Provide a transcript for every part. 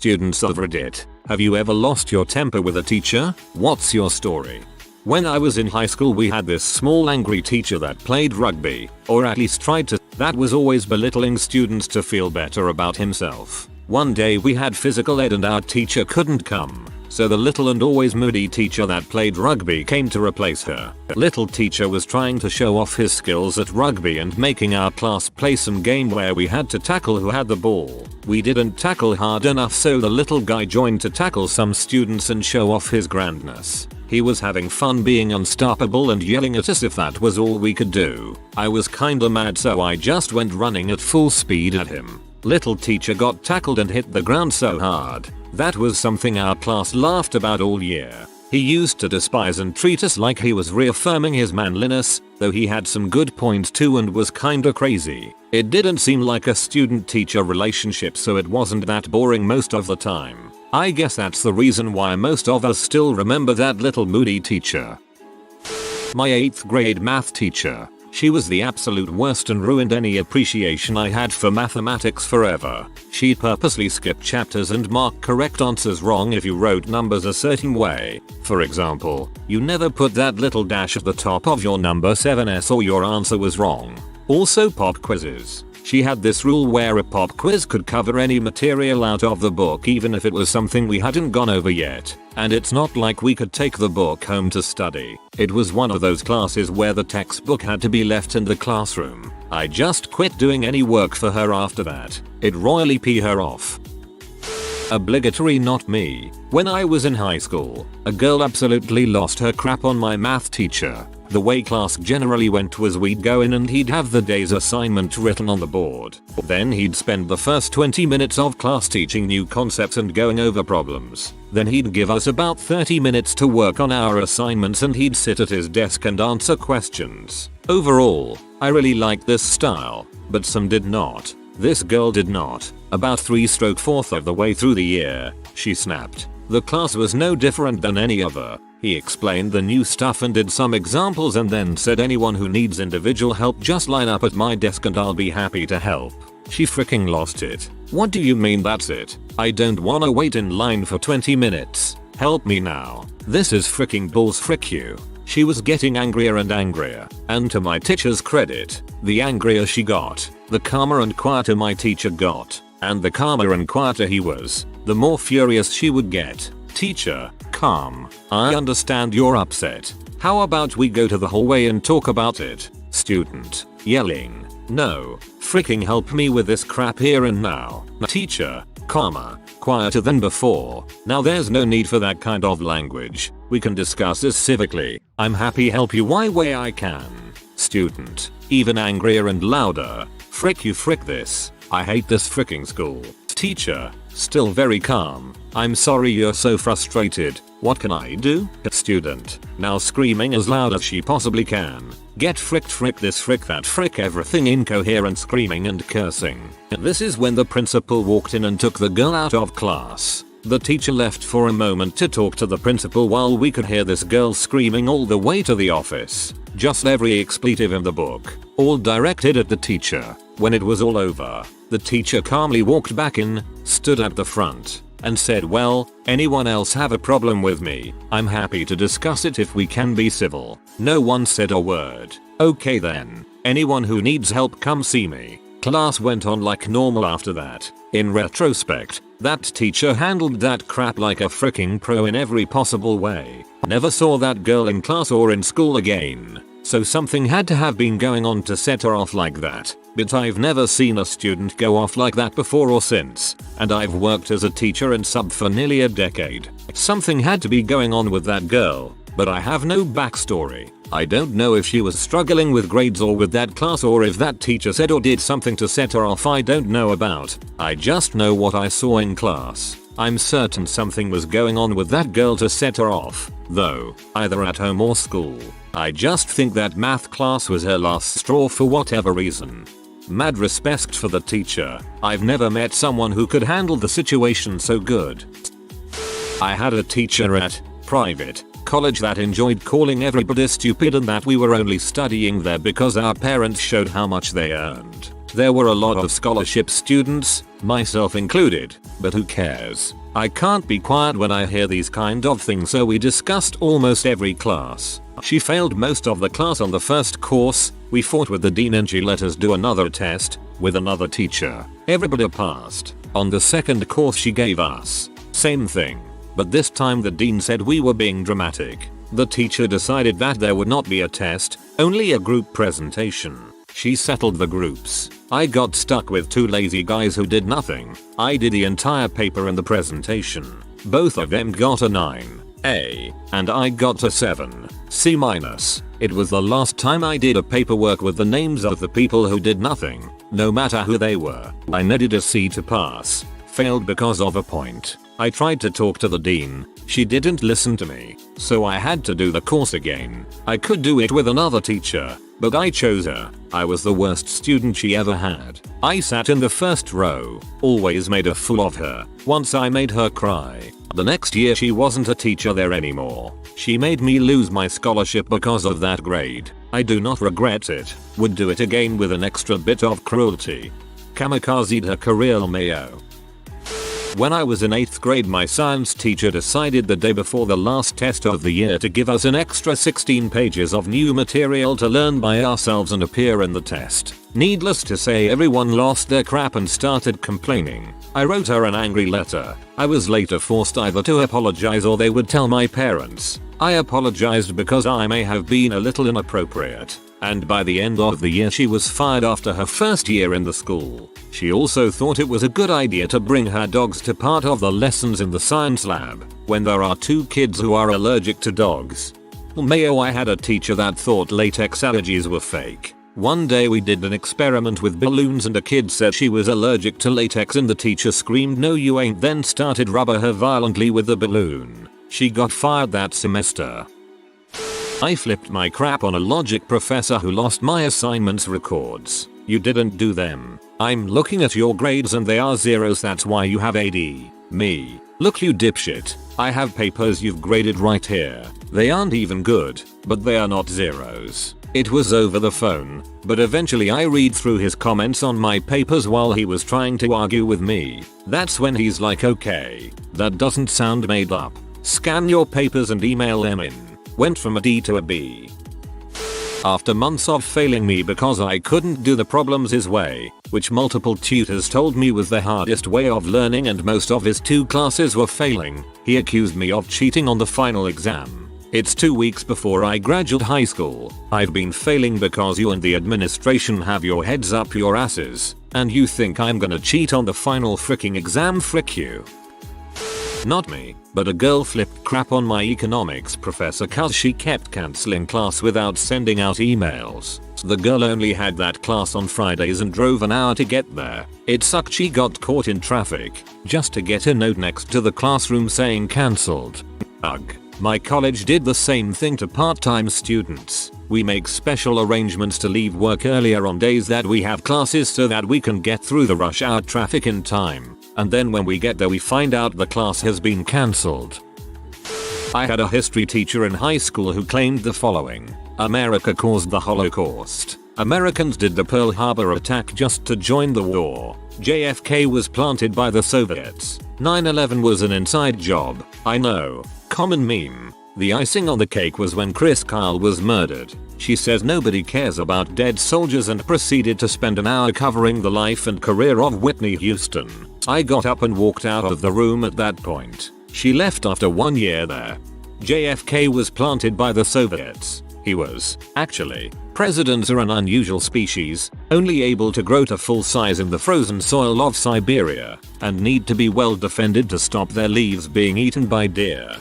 students of Reddit, have you ever lost your temper with a teacher? What's your story? When I was in high school we had this small angry teacher that played rugby, or at least tried to, that was always belittling students to feel better about himself. One day we had physical ed and our teacher couldn't come, so the little and always moody teacher that played rugby came to replace her. Little teacher was trying to show off his skills at rugby and making our class play some game where we had to tackle who had the ball. We didn't tackle hard enough, so the little guy joined to tackle some students and show off his grandness. He was having fun being unstoppable and yelling at us if that was all we could do. I was kinda mad, so I just went running at full speed at him. Little teacher got tackled and hit the ground so hard. That was something our class laughed about all year. He used to despise and treat us like he was reaffirming his manliness, though he had some good points too and was kinda crazy. It didn't seem like a student-teacher relationship, so it wasn't that boring most of the time. I guess that's the reason why most of us still remember that little moody teacher. My 8th grade math teacher. She was the absolute worst and ruined any appreciation I had for mathematics forever. She'd purposely skip chapters and mark correct answers wrong if you wrote numbers a certain way. For example, you never put that little dash at the top of your number 7s or your answer was wrong. Also pop quizzes. She had this rule where a pop quiz could cover any material out of the book even if it was something we hadn't gone over yet. And it's not like we could take the book home to study. It was one of those classes where the textbook had to be left in the classroom. I just quit doing any work for her after that. It royally peed her off. Obligatory not me. When I was in high school, a girl absolutely lost her crap on my math teacher. The way class generally went was we'd go in and he'd have the day's assignment written on the board. Then he'd spend the first 20 minutes of class teaching new concepts and going over problems. Then he'd give us about 30 minutes to work on our assignments and he'd sit at his desk and answer questions. Overall, I really liked this style, but some did not. This girl did not. About 3/4 of the way through the year, she snapped. The class was no different than any other. He explained the new stuff and did some examples and then said anyone who needs individual help just line up at my desk and I'll be happy to help. She freaking lost it. What do you mean that's it? I don't wanna wait in line for 20 minutes. Help me now. This is freaking balls, frick you. She was getting angrier and angrier, and to my teacher's credit, the angrier she got, the calmer and quieter my teacher got, and the calmer and quieter he was, the more furious she would get. Teacher, calm. I understand you're upset. How about we go to the hallway and talk about it? Student, yelling. No, freaking help me with this crap here and now. Teacher, calmer, quieter than before. Now there's no need for that kind of language. We can discuss this civically. I'm happy help you why way I can. Student, even angrier and louder. Frick you, frick this. I hate this fricking school. Teacher, still very calm. I'm sorry you're so frustrated. What can I do? Student, now screaming as loud as she possibly can. Get fricked, frick this, frick that, frick everything, incoherent screaming and cursing. This is when the principal walked in and took the girl out of class. The teacher left for a moment to talk to the principal while we could hear this girl screaming all the way to the office. Just every expletive in the book, all directed at the teacher. When it was all over, the teacher calmly walked back in, stood at the front, and said, well, anyone else have a problem with me? I'm happy to discuss it if we can be civil. No one said a word. Okay then. Anyone who needs help come see me. Class went on like normal after that. In retrospect, that teacher handled that crap like a freaking pro in every possible way. Never saw that girl in class or in school again. So something had to have been going on to set her off like that. But I've never seen a student go off like that before or since, and I've worked as a teacher and sub for nearly a decade. Something had to be going on with that girl, but I have no backstory. I don't know if she was struggling with grades or with that class or if that teacher said or did something to set her off I don't know about. I just know what I saw in class. I'm certain something was going on with that girl to set her off, though, either at home or school. I just think that math class was her last straw for whatever reason. Mad respect for the teacher. I've never met someone who could handle the situation so good. I had a teacher at private college that enjoyed calling everybody stupid and that we were only studying there because our parents showed how much they earned. There were a lot of scholarship students, myself included, but who cares? I can't be quiet when I hear these kind of things, so we discussed almost every class. She failed most of the class on the first course, we fought with the dean and she let us do another test, with another teacher. Everybody passed. On the second course she gave us. Same thing. But this time the dean said we were being dramatic. The teacher decided that there would not be a test, only a group presentation. She settled the groups. I got stuck with two lazy guys who did nothing. I did the entire paper and the presentation. Both of them got a 9A, and I got a 7C-. It was the last time I did a paperwork with the names of the people who did nothing, no matter who they were. I needed a C to pass. Failed because of a point. I tried to talk to the dean. She didn't listen to me, so I had to do the course again. I could do it with another teacher, but I chose her. I was the worst student she ever had. I sat in the first row, always made a fool of her. Once I made her cry. The next year she wasn't a teacher there anymore. She made me lose my scholarship because of that grade. I do not regret it. Would do it again with an extra bit of cruelty. Kamikazed her career Mayo. When I was in 8th grade, my science teacher decided the day before the last test of the year to give us an extra 16 pages of new material to learn by ourselves and appear in the test. Needless to say, everyone lost their crap and started complaining. I wrote her an angry letter. I was later forced either to apologize or they would tell my parents. I apologized because I may have been a little inappropriate. And by the end of the year she was fired after her first year in the school. She also thought it was a good idea to bring her dogs to part of the lessons in the science lab, when there are 2 kids who are allergic to dogs. Mayo, I had a teacher that thought latex allergies were fake. One day we did an experiment with balloons and a kid said she was allergic to latex and the teacher screamed "No you ain't," then started rubbing her violently with the balloon. She got fired that semester. I flipped my crap on a logic professor who lost my assignments records. You didn't do them. I'm looking at your grades and they are zeros, that's why you have AD. Me. Look you dipshit. I have papers you've graded right here. They aren't even good, but they are not zeros. It was over the phone, but eventually I read through his comments on my papers while he was trying to argue with me. That's when he's like, okay, that doesn't sound made up. Scan your papers and email them in. Went from a D to a B. After months of failing me because I couldn't do the problems his way, which multiple tutors told me was the hardest way of learning and most of his 2 classes were failing, he accused me of cheating on the final exam. It's 2 weeks before I graduate high school. I've been failing because you and the administration have your heads up your asses, and you think I'm gonna cheat on the final fricking exam? Frick you. Not me, but a girl flipped crap on my economics professor cause she kept cancelling class without sending out emails. The girl only had that class on Fridays and drove an hour to get there. It sucked she got caught in traffic, just to get a note next to the classroom saying cancelled. Ugh. My college did the same thing to part-time students. We make special arrangements to leave work earlier on days that we have classes so that we can get through the rush hour traffic in time. And then when we get there we find out the class has been cancelled. I had a history teacher in high school who claimed the following. America caused the Holocaust. Americans did the Pearl Harbor attack just to join the war. JFK was planted by the Soviets. 9/11 was an inside job. I know. Common meme. The icing on the cake was when Chris Kyle was murdered. She says nobody cares about dead soldiers and proceeded to spend an hour covering the life and career of Whitney Houston. I got up and walked out of the room at that point. She left after 1 year there. JFK was planted by the Soviets. He was, actually. Presidents are an unusual species, only able to grow to full size in the frozen soil of Siberia, and need to be well defended to stop their leaves being eaten by deer.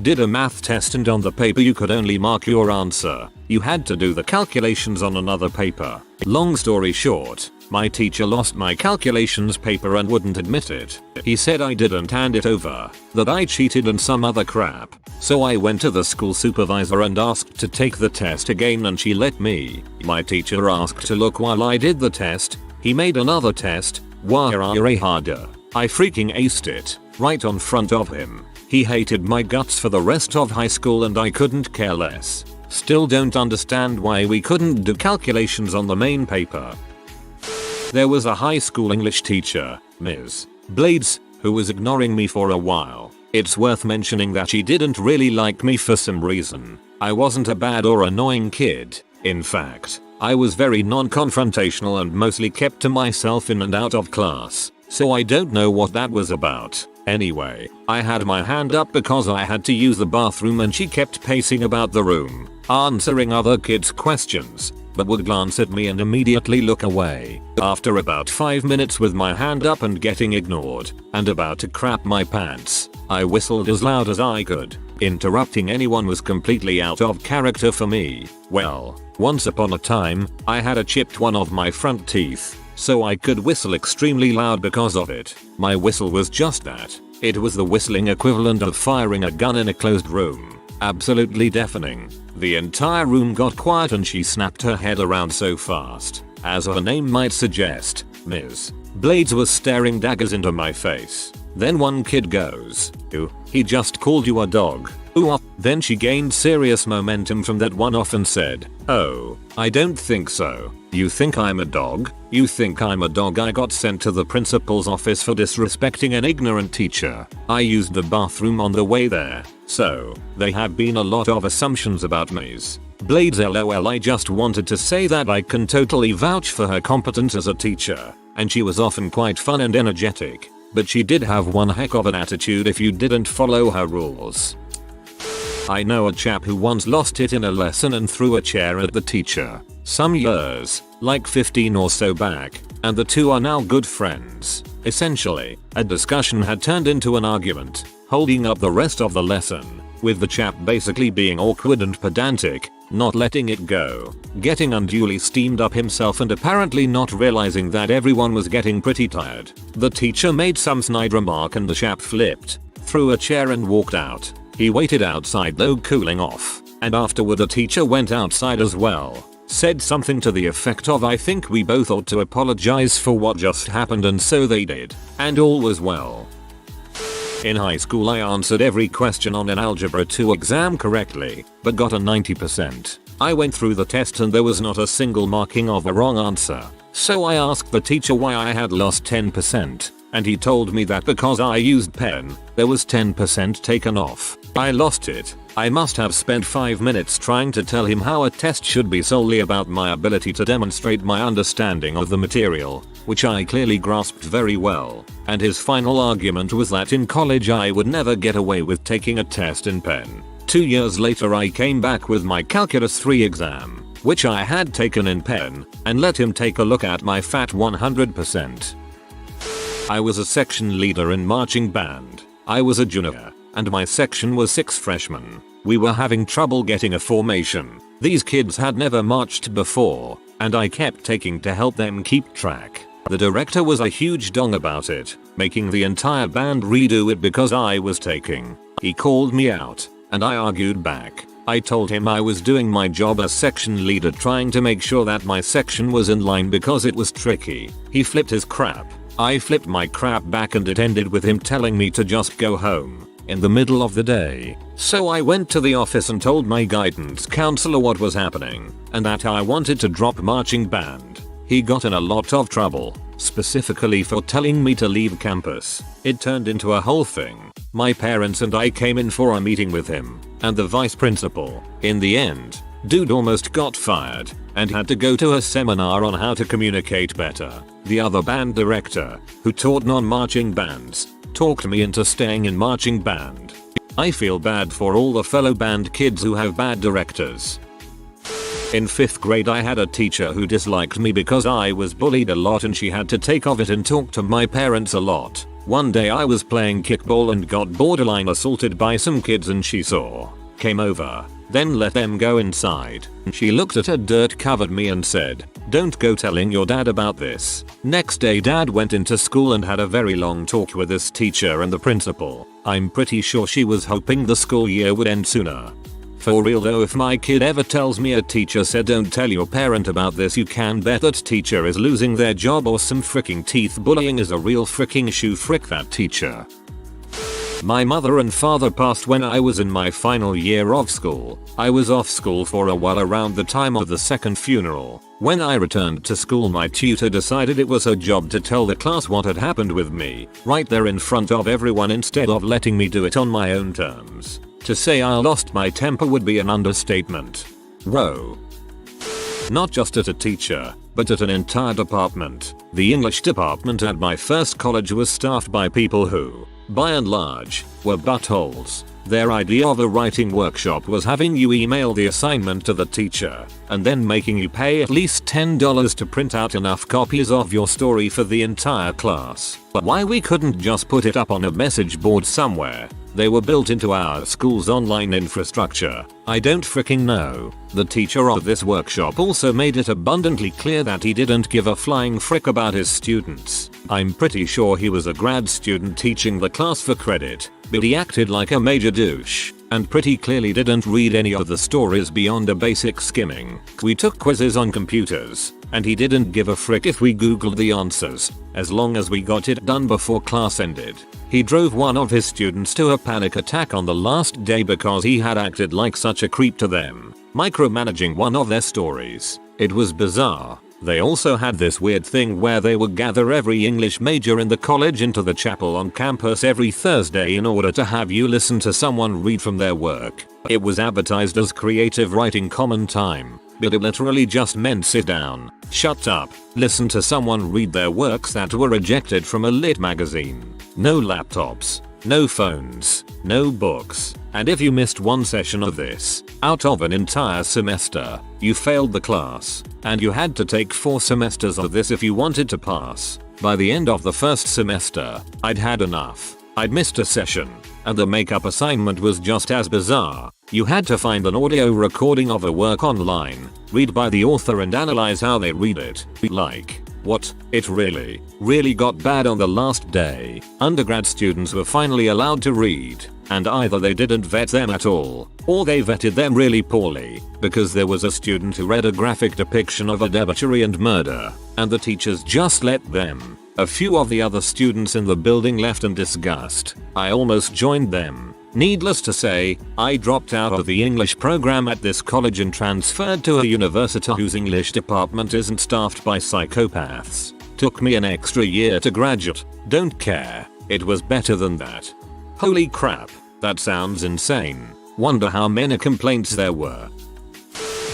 Did a math test and on the paper you could only mark your answer. You had to do the calculations on another paper. Long story short, my teacher lost my calculations paper and wouldn't admit it. He said I didn't hand it over, that I cheated and some other crap. So I went to the school supervisor and asked to take the test again and she let me. My teacher asked to look while I did the test. He made another test, harder. I freaking aced it, right on front of him. He hated my guts for the rest of high school and I couldn't care less. Still don't understand why we couldn't do calculations on the main paper. There was a high school English teacher, Ms. Blades, who was ignoring me for a while. It's worth mentioning that she didn't really like me for some reason. I wasn't a bad or annoying kid. In fact, I was very non-confrontational and mostly kept to myself in and out of class, so I don't know what that was about. Anyway, I had my hand up because I had to use the bathroom and she kept pacing about the room, answering other kids' questions, but would glance at me and immediately look away. After about 5 minutes with my hand up and getting ignored, and about to crap my pants, I whistled as loud as I could. Interrupting anyone was completely out of character for me. Well, once upon a time, I had chipped one of my front teeth, so I could whistle extremely loud because of it. My whistle was just that. It was the whistling equivalent of firing a gun in a closed room. Absolutely deafening. The entire room got quiet and she snapped her head around so fast. As her name might suggest, Ms. Blades was staring daggers into my face. Then one kid goes, "Ooh, he just called you a dog." Ooh. Then she gained serious momentum from that one off and said, "Oh, I don't think so. You think I'm a dog? You think I'm a dog?" I got sent to the principal's office for disrespecting an ignorant teacher. I used the bathroom on the way there, so there have been a lot of assumptions about Ms. Blades. LOL. I just wanted to say that I can totally vouch for her competence as a teacher, and she was often quite fun and energetic, but she did have one heck of an attitude if you didn't follow her rules. I know a chap who once lost it in a lesson and threw a chair at the teacher. Some years, like 15 or so back, and the two are now good friends. Essentially, a discussion had turned into an argument, holding up the rest of the lesson, with the chap basically being awkward and pedantic, not letting it go, getting unduly steamed up himself and apparently not realizing that everyone was getting pretty tired. The teacher made some snide remark and the chap flipped, threw a chair and walked out. He waited outside though cooling off, and afterward the teacher went outside as well. Said something to the effect of, "I think we both ought to apologize for what just happened," and so they did, and all was well. In high school I answered every question on an Algebra 2 exam correctly, but got a 90%. I went through the test and there was not a single marking of a wrong answer, so I asked the teacher why I had lost 10%, and he told me that because I used pen, there was 10% taken off. I lost it. I must have spent 5 minutes trying to tell him how a test should be solely about my ability to demonstrate my understanding of the material, which I clearly grasped very well, and his final argument was that in college I would never get away with taking a test in pen. 2 years later I came back with my Calculus 3 exam, which I had taken in pen, and let him take a look at my fat 100%. I was a section leader in marching band. I was a junior, and my section was 6 freshmen. We were having trouble getting a formation. These kids had never marched before, and I kept taking to help them keep track. The director was a huge dong about it, making the entire band redo it because I was taking. He called me out, and I argued back. I told him I was doing my job as section leader, trying to make sure that my section was in line because it was tricky. He flipped his crap. I flipped my crap back and it ended with him telling me to just go home in the middle of the day. So I went to the office and told my guidance counselor what was happening and that I wanted to drop marching band. He got in a lot of trouble, specifically for telling me to leave campus. It turned into a whole thing. My parents and I came in for a meeting with him and the vice principal. In the end, dude almost got fired and had to go to a seminar on how to communicate better. The other band director, who taught non-marching bands, talked me into staying in marching band. I feel bad for all the fellow band kids who have bad directors. In 5th grade I had a teacher who disliked me because I was bullied a lot and she had to take off it and talk to my parents a lot. One day I was playing kickball and got borderline assaulted by some kids and she came over, then let them go inside. She looked at her dirt-covered me and said, "Don't go telling your dad about this." Next day dad went into school and had a very long talk with this teacher and the principal. I'm pretty sure she was hoping the school year would end sooner. For real though, if my kid ever tells me a teacher said don't tell your parent about this, you can bet that teacher is losing their job or some freaking teeth. Bullying is a real freaking issue. Frick that teacher. My mother and father passed when I was in my final year of school. I was off school for a while around the time of the second funeral. When I returned to school, my tutor decided it was her job to tell the class what had happened with me, right there in front of everyone, instead of letting me do it on my own terms. To say I lost my temper would be an understatement. Whoa. Not just at a teacher, but at an entire department. The English department at my first college was staffed by people who, by and large, were buttholes. Their idea of a writing workshop was having you email the assignment to the teacher, and then making you pay at least $10 to print out enough copies of your story for the entire class. Why we couldn't just put it up on a message board somewhere? They were built into our school's online infrastructure. I don't freaking know. The teacher of this workshop also made it abundantly clear that he didn't give a flying frick about his students. I'm pretty sure he was a grad student teaching the class for credit, but he acted like a major douche, and pretty clearly didn't read any of the stories beyond a basic skimming. We took quizzes on computers, and he didn't give a frick if we googled the answers, as long as we got it done before class ended. He drove one of his students to a panic attack on the last day because he had acted like such a creep to them, micromanaging one of their stories. It was bizarre. They also had this weird thing where they would gather every English major in the college into the chapel on campus every Thursday in order to have you listen to someone read from their work. It was advertised as creative writing common time, but it literally just meant sit down, shut up, listen to someone read their works that were rejected from a lit magazine. No laptops, no phones, no books, and if you missed one session of this, out of an entire semester, you failed the class, and you had to take 4 semesters of this if you wanted to pass. By the end of the first semester, I'd had enough. I'd missed a session, and the makeup assignment was just as bizarre. You had to find an audio recording of a work online, read by the author and analyze how they read it. Like, what? It really got bad on the last day. Undergrad students were finally allowed to read, and either they didn't vet them at all, or they vetted them really poorly, because there was a student who read a graphic depiction of a debauchery and murder, and the teachers just let them. A few of the other students in the building left in disgust. I almost joined them. Needless to say, I dropped out of the English program at this college and transferred to a university whose English department isn't staffed by psychopaths. Took me an extra year to graduate. Don't care. It was better than that. Holy crap. That sounds insane. Wonder how many complaints there were.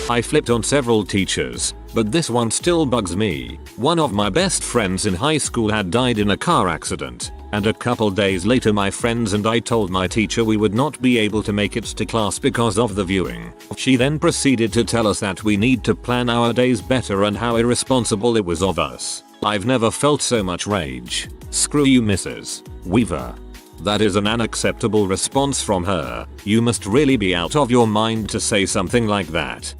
I flipped on several teachers, but this one still bugs me. One of my best friends in high school had died in a car accident, and a couple days later my friends and I told my teacher we would not be able to make it to class because of the viewing. She then proceeded to tell us that we need to plan our days better and how irresponsible it was of us. I've never felt so much rage. Screw you, Mrs. Weaver. That is an unacceptable response from her. You must really be out of your mind to say something like that.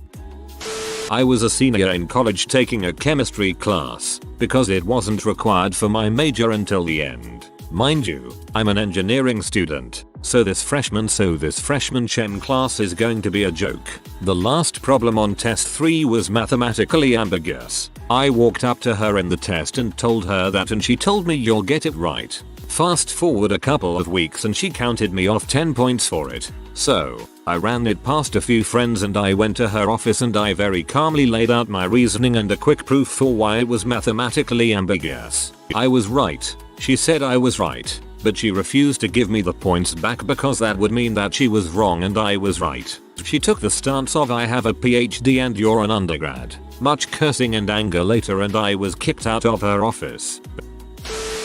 I was a senior in college taking a chemistry class because it wasn't required for my major until the end. Mind you, I'm an engineering student, so this freshman chem class is going to be a joke. The last problem on test 3 was mathematically ambiguous. I walked up to her in the test and told her that, and she told me you'll get it right. Fast forward a couple of weeks and she counted me off 10 points for it. So, I ran it past a few friends and I went to her office and I very calmly laid out my reasoning and a quick proof for why it was mathematically ambiguous. I was right. She said I was right, but she refused to give me the points back because that would mean that she was wrong and I was right. She took the stance of I have a PhD and you're an undergrad. Much cursing and anger later and I was kicked out of her office.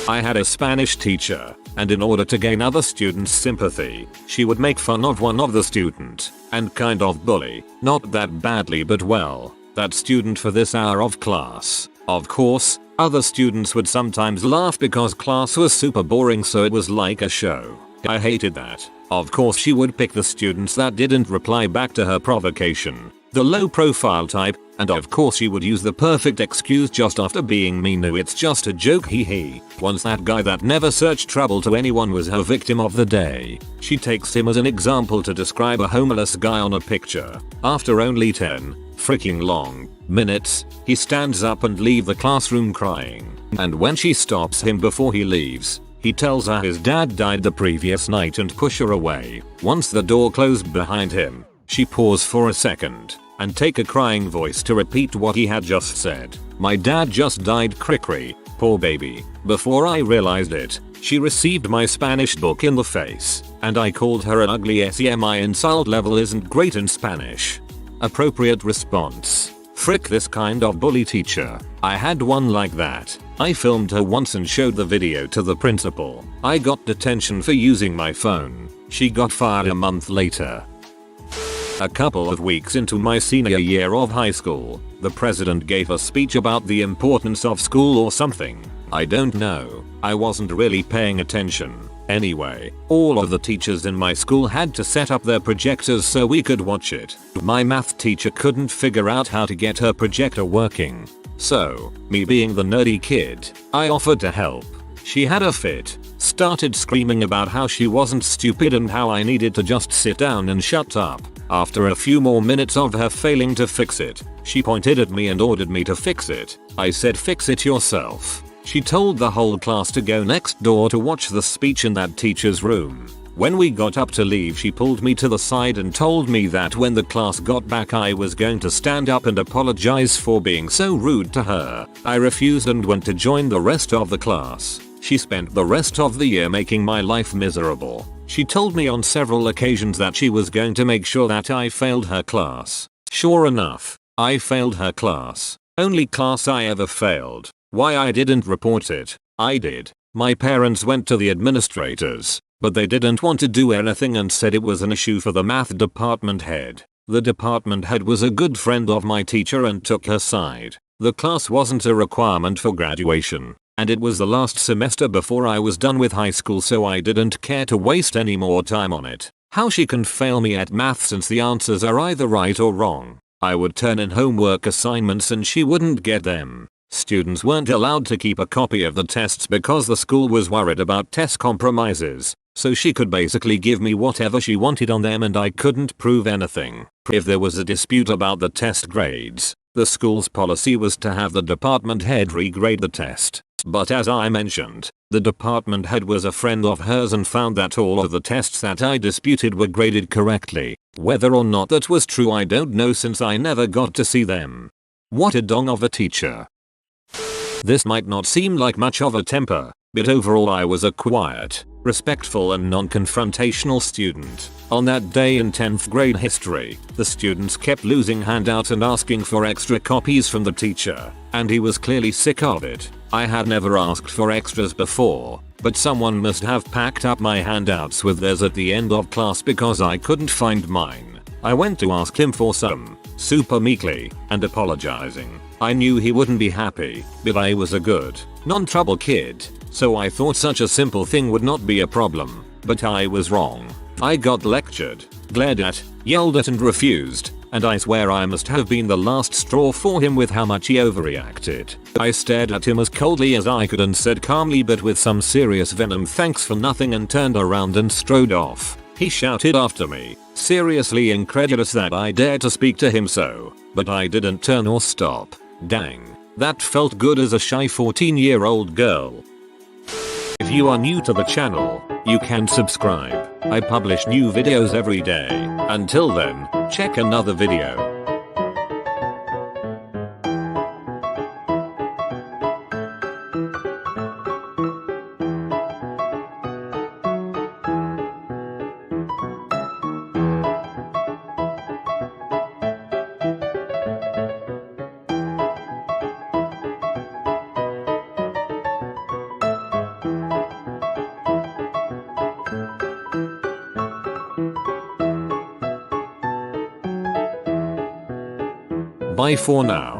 I had a Spanish teacher, and in order to gain other students' sympathy, she would make fun of one of the students, and kind of bully, not that badly but well, that student for this hour of class. Of course, other students would sometimes laugh because class was super boring, so it was like a show. I hated that. Of course she would pick the students that didn't reply back to her provocation, the low profile type, and of course she would use the perfect excuse just after being mean. No, it's just a joke, hee hee. Once that guy that never searched trouble to anyone was her victim of the day. She takes him as an example to describe a homeless guy on a picture. After only 10 freaking long minutes, he stands up and leaves the classroom crying. And when she stops him before he leaves, He tells her his dad died the previous night and push her away. Once the door closed behind him, she paused for a second and take a crying voice to repeat what he had just said. My dad just died, crickry, poor baby. Before I realized it, she received my Spanish book in the face, and I called her an ugly SEMI insult level isn't great in Spanish. Appropriate response. Frick this kind of bully teacher. I had one like that. I filmed her once and showed the video to the principal. I got detention for using my phone. She got fired a month later. A couple of weeks into my senior year of high school, the president gave a speech about the importance of school or something. I don't know. I wasn't really paying attention. Anyway, all of the teachers in my school had to set up their projectors so we could watch it. My math teacher couldn't figure out how to get her projector working. So, me being the nerdy kid, I offered to help. She had a fit, started screaming about how she wasn't stupid and how I needed to just sit down and shut up. After a few more minutes of her failing to fix it, she pointed at me and ordered me to fix it. I said, fix it yourself. She told the whole class to go next door to watch the speech in that teacher's room. When we got up to leave, she pulled me to the side and told me that when the class got back I was going to stand up and apologize for being so rude to her. I refused and went to join the rest of the class. She spent the rest of the year making my life miserable. She told me on several occasions that she was going to make sure that I failed her class. Sure enough, I failed her class. Only class I ever failed. Why I didn't report it? I did. My parents went to the administrators, but they didn't want to do anything and said it was an issue for the math department head. The department head was a good friend of my teacher and took her side. The class wasn't a requirement for graduation, and it was the last semester before I was done with high school, so I didn't care to waste any more time on it. How she can fail me at math since the answers are either right or wrong. I would turn in homework assignments and she wouldn't get them. Students weren't allowed to keep a copy of the tests because the school was worried about test compromises, so she could basically give me whatever she wanted on them and I couldn't prove anything. If there was a dispute about the test grades, the school's policy was to have the department head regrade the test. But as I mentioned, the department head was a friend of hers and found that all of the tests that I disputed were graded correctly. Whether or not that was true I don't know since I never got to see them. What a dong of a teacher. This might not seem like much of a temper, but overall I was a quiet, respectful and non-confrontational student. On that day in 10th grade history, the students kept losing handouts and asking for extra copies from the teacher, and he was clearly sick of it. I had never asked for extras before, but someone must have packed up my handouts with theirs at the end of class because I couldn't find mine. I went to ask him for some, super meekly, and apologizing. I knew he wouldn't be happy, but I was a good, non-trouble kid, so I thought such a simple thing would not be a problem, but I was wrong. I got lectured, glared at, yelled at and refused, and I swear I must have been the last straw for him with how much he overreacted. I stared at him as coldly as I could and said calmly but with some serious venom, thanks for nothing, and turned around and strode off. He shouted after me, seriously incredulous that I dared to speak to him so, but I didn't turn or stop. Dang, that felt good as a shy 14-year-old girl. If you are new to the channel, you can subscribe. I publish new videos every day. Until then, check another video. Bye for now.